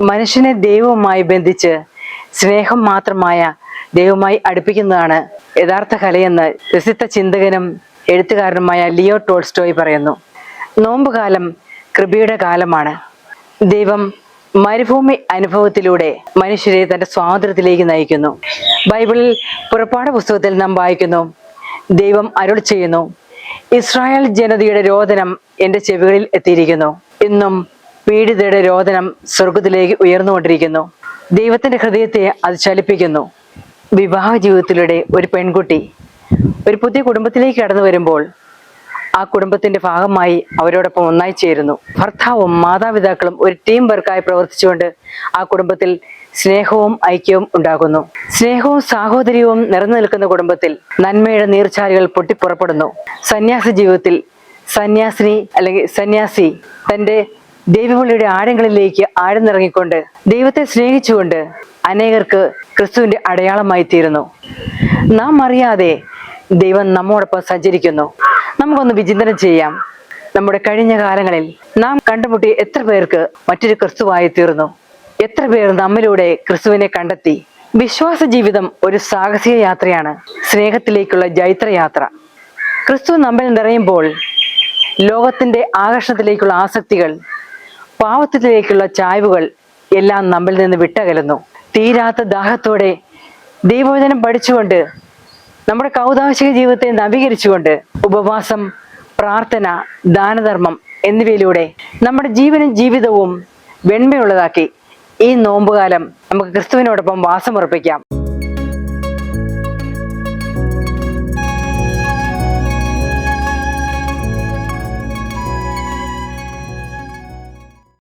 മനുഷ്യനെ ദൈവവുമായി ബന്ധിച്ച് സ്നേഹം മാത്രമായ ദൈവവുമായി അടുപ്പിക്കുന്നതാണ് യഥാർത്ഥ കലയെന്ന് പ്രസിദ്ധ ചിന്തകനും എഴുത്തുകാരനുമായ ലിയോ ടോൾസ്റ്റോയ് പറയുന്നു. നോമ്പുകാലം കൃപയുടെ കാലമാണ്. ദൈവം മരുഭൂമി അനുഭവത്തിലൂടെ മനുഷ്യരെ തന്റെ സ്വാതന്ത്ര്യത്തിലേക്ക് നയിക്കുന്നു. ബൈബിളിൽ പുറപ്പാട് പുസ്തകത്തിൽ നാം വായിക്കുന്നു, ദൈവം അരുളി ചെയ്യുന്നു, ഇസ്രായേൽ ജനതയുടെ രോദനം എന്റെ ചെവികളിൽ എത്തിയിരിക്കുന്നു. ഇന്നും പീഡിതയുടെ രോദനം സ്വർഗത്തിലേക്ക് ഉയർന്നുകൊണ്ടിരിക്കുന്നു. ദൈവത്തിന്റെ ഹൃദയത്തെ അത് ചലിപ്പിക്കുന്നു. വിവാഹ ജീവിതത്തിലൂടെ ഒരു പെൺകുട്ടി ഒരു പുതിയ കുടുംബത്തിലേക്ക് കടന്നു വരുമ്പോൾ ആ കുടുംബത്തിന്റെ ഭാഗമായി അവരോടൊപ്പം ഒന്നായി ചേരുന്നു. ഭർത്താവും മാതാപിതാക്കളും ഒരു ടീം വർക്കായി പ്രവർത്തിച്ചുകൊണ്ട് ആ കുടുംബത്തിൽ സ്നേഹവും ഐക്യവും ഉണ്ടാകുന്നു. സ്നേഹവും സാഹോദര്യവും നിറഞ്ഞു നിൽക്കുന്ന കുടുംബത്തിൽ നന്മയുടെ നീർച്ചാലുകൾ പൊട്ടിപ്പുറപ്പെടുന്നു. സന്യാസ ജീവിതത്തിൽ സന്യാസിനി അല്ലെങ്കിൽ സന്യാസി തന്റെ ദൈവവിളിയുടെ ആഴങ്ങളിലേക്ക് ആഴ്ന്നിറങ്ങിക്കൊണ്ട് ദൈവത്തെ സ്നേഹിച്ചുകൊണ്ട് അനേകർക്ക് ക്രിസ്തുവിന്റെ അടയാളമായി തീരുന്നു. നാം അറിയാതെ ദൈവം നമ്മോടൊപ്പം സഞ്ചരിക്കുന്നു. നമുക്കൊന്ന് വിചിന്തനം ചെയ്യാം. നമ്മുടെ കഴിഞ്ഞ കാലങ്ങളിൽ നാം കണ്ടുമുട്ടിയ എത്ര പേർക്ക് മറ്റൊരു ക്രിസ്തുവായി തീർന്നു? എത്ര പേർ നമ്മിലൂടെ ക്രിസ്തുവിനെ കണ്ടെത്തി? വിശ്വാസ ജീവിതം ഒരു സാഹസിക യാത്രയാണ്, സ്നേഹത്തിലേക്കുള്ള ജൈത്രയാത്ര. ക്രിസ്തു നമ്മിൽ നിറയുമ്പോൾ ലോകത്തിന്റെ ആകർഷണത്തിലേക്കുള്ള ആസക്തികൾ, പാവത്തിലേക്കുള്ള ചായ്വുകൾ എല്ലാം നമ്മിൽ നിന്ന് വിട്ടകലുന്നു. തീരാത്ത ദാഹത്തോടെ ദൈവവചനം പഠിച്ചുകൊണ്ട് നമ്മുടെ കൗതാശിക ജീവിതത്തെ നവീകരിച്ചുകൊണ്ട് ഉപവാസം, പ്രാർത്ഥന, ദാനധർമ്മം എന്നിവയിലൂടെ നമ്മുടെ ജീവനും ജീവിതവും വെണ്മയുള്ളതാക്കി ഈ നോമ്പുകാലം നമുക്ക് ക്രിസ്തുവിനോടൊപ്പം വാസമുറപ്പിക്കാം.